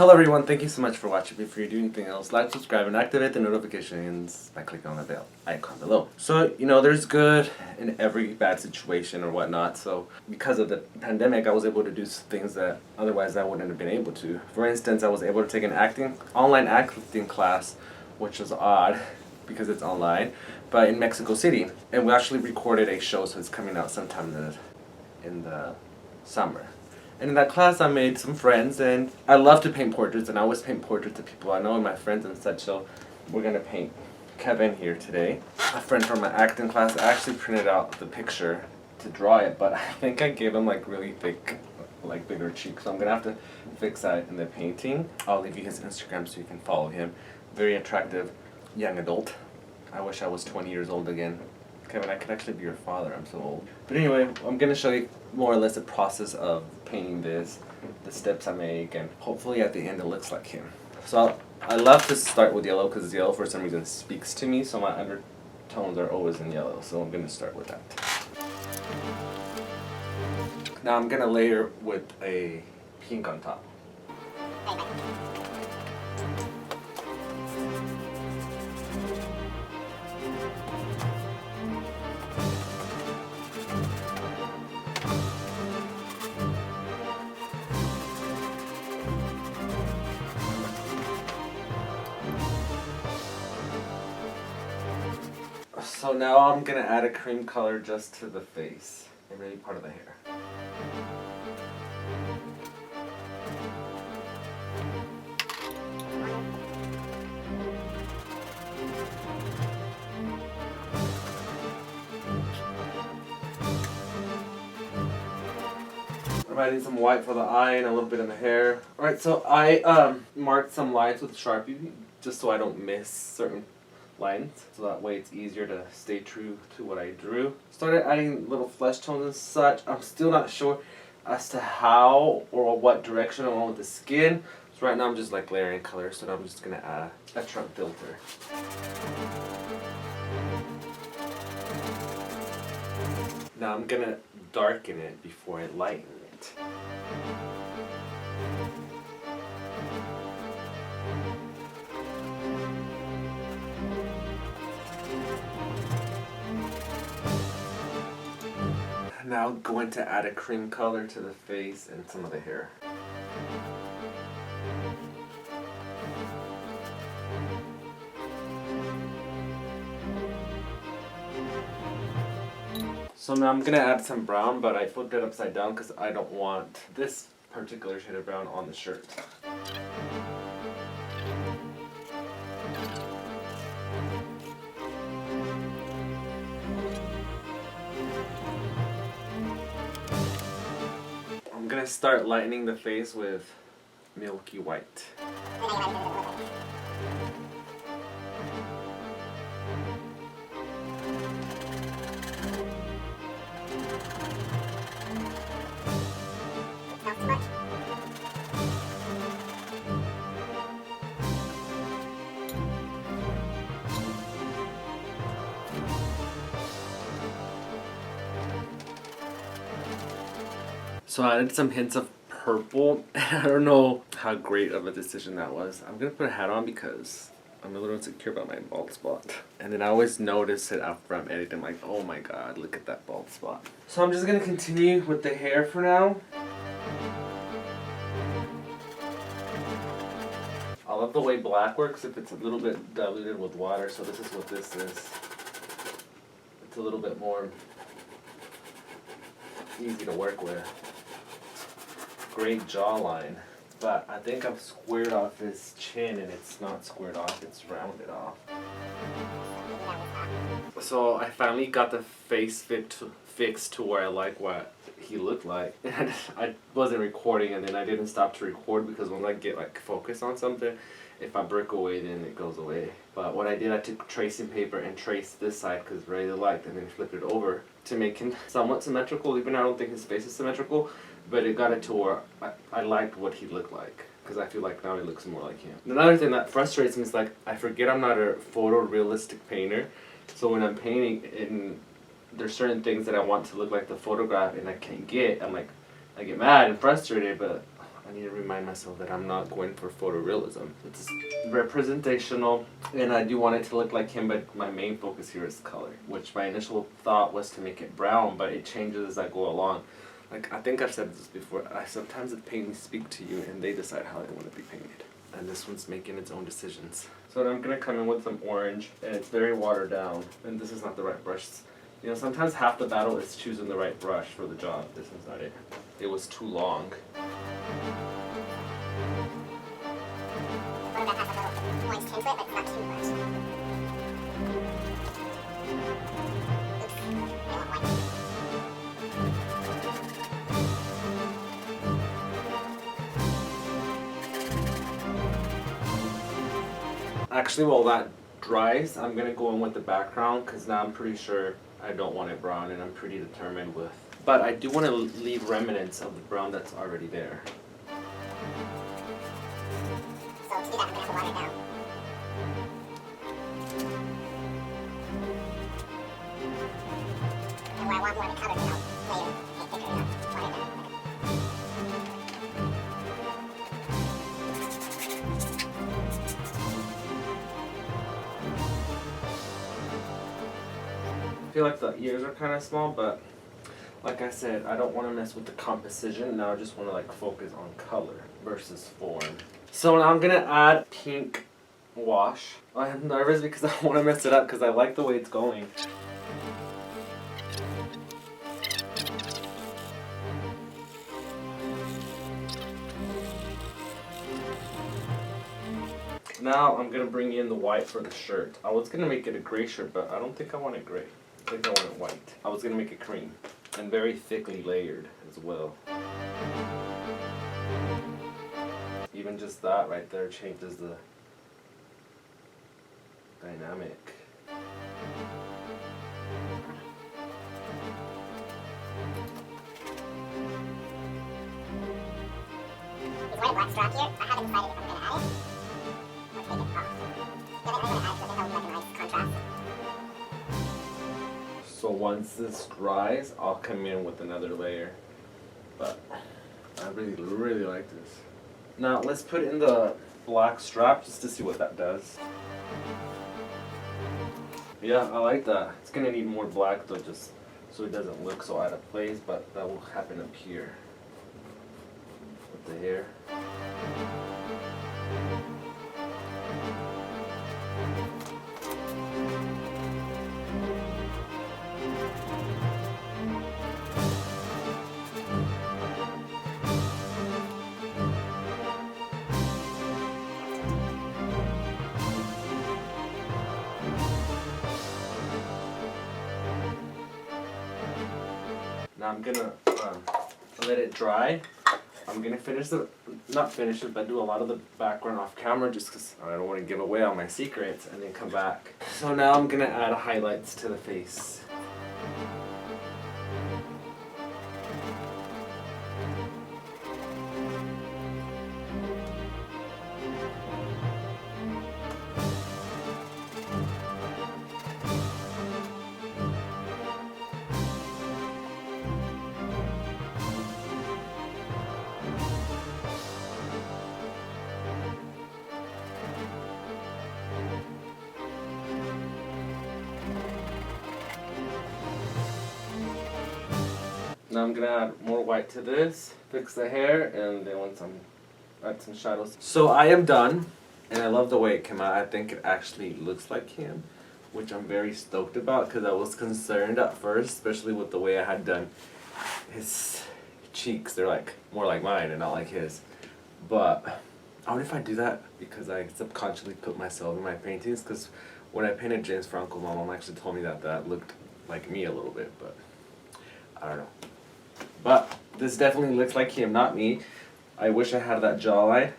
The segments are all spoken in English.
Hello everyone, thank you so much for watching. Before you do anything else, like, subscribe, and activate the notifications by clicking on the bell icon below. So, there's good in every bad situation or whatnot, so because of the pandemic, I was able to do things that otherwise I wouldn't have been able to. For instance, I was able to take an online acting class, which was odd because it's online, but in Mexico City. And we actually recorded a show, so it's coming out sometime in the summer. And in that class, I made some friends, and I love to paint portraits, and I always paint portraits of people I know and my friends and such. So we're gonna paint Kevin here today, a friend from my acting class. I actually printed out the picture to draw it, but I think I gave him like really thick, like bigger cheeks. So I'm gonna have to fix that in the painting. I'll leave you his Instagram so you can follow him. Very attractive young adult. I wish I was 20 years old again. Kevin, I could actually be your father. I'm so old. But anyway, I'm going to show you more or less the process of painting this, the steps I make, and hopefully at the end it looks like him. So I love to start with yellow because yellow for some reason speaks to me, so my undertones are always in yellow. So I'm going to start with that. Now I'm going to layer with a pink on top. So now I'm going to add a cream color just to the face and maybe part of the hair. I'm adding some white for the eye and a little bit in the hair. Alright, so I marked some lines with Sharpie just so I don't miss certain lines, so that way it's easier to stay true to what I drew. Started adding little flesh tones and such. I'm still not sure as to how or what direction I want with the skin. So right now I'm just like layering colors, so I'm just gonna add a Trump filter. Now I'm gonna darken it before I lighten it. Now I'm going to add a cream color to the face and some of the hair. So now I'm going to add some brown, but I flipped it upside down because I don't want this particular shade of brown on the shirt. I'm going to start lightening the face with milky white. So I added some hints of purple. I don't know how great of a decision that was. I'm gonna put a hat on because I'm a little insecure about my bald spot. And then I always notice it after I'm editing. I'm like, oh my god, look at that bald spot. So I'm just gonna continue with the hair for now. I love the way black works if it's a little bit diluted with water. So this is what this is. It's a little bit more easy to work with. Great jawline, but I think I've squared off his chin and it's not squared off, it's rounded off. So I finally got the face fixed to where I like what he looked like. And I wasn't recording, and then I didn't stop to record because when I get like focus on something, if I break away then it goes away. But what I did, I took tracing paper and traced this side because I really liked, and then flipped it over to make him somewhat symmetrical, even though I don't think his face is symmetrical. But it got it to where I liked what he looked like, because I feel like now he looks more like him. Another thing that frustrates me is like I forget I'm not a photorealistic painter, so when I'm painting and there's certain things that I want to look like the photograph and I can't get, I get mad and frustrated, but I need to remind myself that I'm not going for photorealism. It's representational, and I do want it to look like him, but my main focus here is color, which my initial thought was to make it brown, but it changes as I go along. Like, I think I've said this before, sometimes the paintings speak to you, and they decide how they want to be painted. And this one's making its own decisions. So I'm going to come in with some orange, and it's very watered down, and this is not the right brush. You know, sometimes half the battle is choosing the right brush for the job. This one's not it. It was too long. Actually, while that dries, I'm going to go in with the background because now I'm pretty sure I don't want it brown, and I'm pretty determined with. But I do want to leave remnants of the brown that's already there. So to do that, I'm going to have to water it down. And where I want more of the color to help later, get thicker enough, water it down. I feel like the ears are kind of small, but like I said, I don't want to mess with the composition. Now I just want to like focus on color versus form. So now I'm going to add pink wash. I'm nervous because I don't want to mess it up because I like the way it's going. Now I'm going to bring in the white for the shirt. I was going to make it a gray shirt, but I don't think I want it gray. I think I want it white. I was going to make it cream and very thickly layered as well. Even just that right there changes the dynamic. Is white black strap here? I haven't decided if I'm going to add it. So once this dries, I'll come in with another layer. But I really like this. Now let's put in the black strap just to see what that does. Yeah, I like that. It's gonna need more black though, just so it doesn't look so out of place, but that will happen up here with the hair. Now I'm gonna let it dry. I'm gonna not finish it, but do a lot of the background off camera just because I don't want to give away all my secrets and then come back. So now I'm gonna add highlights to the face. Now I'm gonna add more white to this, fix the hair, and then add some shadows. So I am done, and I love the way it came out. I think it actually looks like him, which I'm very stoked about because I was concerned at first, especially with the way I had done his cheeks. They're like more like mine and not like his. But I wonder if I do that because I subconsciously put myself in my paintings, because when I painted James Franco, my mom actually told me that looked like me a little bit, but I don't know. But this definitely looks like him, not me. I wish I had that jawline.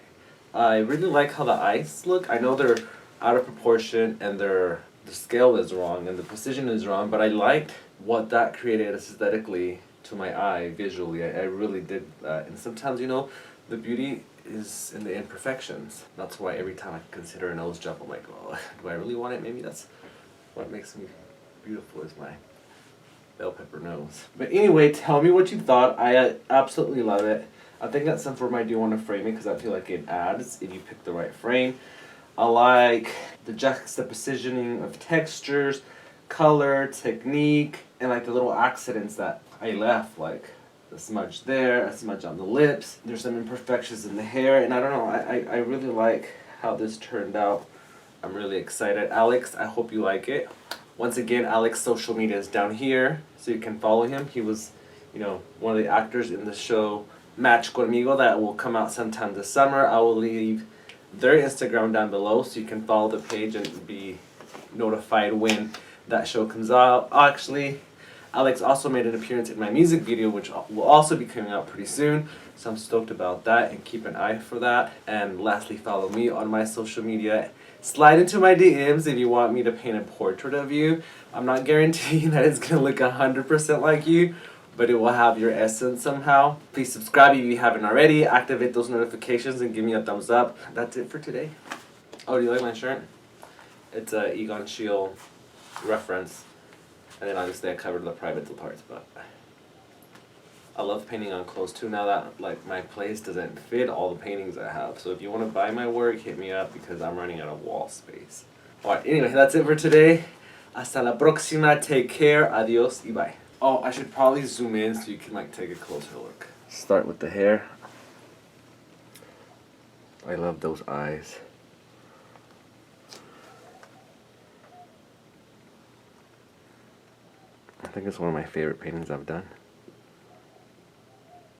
I really like how the eyes look. I know they're out of proportion and the scale is wrong and the precision is wrong, but I liked what that created aesthetically to my eye visually. I really did that. And sometimes, you know, the beauty is in the imperfections. That's why every time I consider a nose job, I'm like, well, do I really want it? Maybe that's what makes me beautiful, is my bell pepper nose. But anyway, tell me what you thought. I absolutely love it. I think at some form I do want to frame it because I feel like it adds if you pick the right frame. I like the juxtapositioning of textures, color, technique, and like the little accidents that I left, like the smudge there, a smudge on the lips. There's some imperfections in the hair, and I don't know, I really like how this turned out. I'm really excited. Alex, I hope you like it. Once again, Alex's social media is down here, so you can follow him. He was, one of the actors in the show Match Conmigo that will come out sometime this summer. I will leave their Instagram down below so you can follow the page and be notified when that show comes out. Actually, Alex also made an appearance in my music video, which will also be coming out pretty soon. So I'm stoked about that, and keep an eye for that. And lastly, follow me on my social media. Slide into my DMs if you want me to paint a portrait of you. I'm not guaranteeing that it's going to look 100% like you, but it will have your essence somehow. Please subscribe if you haven't already. Activate those notifications and give me a thumbs up. That's it for today. Oh, do you like my shirt? It's a Egon Schiele reference. And then obviously I covered the private parts, but I love painting on clothes too now that like my place doesn't fit all the paintings I have. So if you want to buy my work, hit me up because I'm running out of wall space. Alright, anyway, that's it for today. Hasta la próxima. Take care. Adios y bye. Oh, I should probably zoom in so you can like take a closer look. Start with the hair. I love those eyes. I think it's one of my favorite paintings I've done.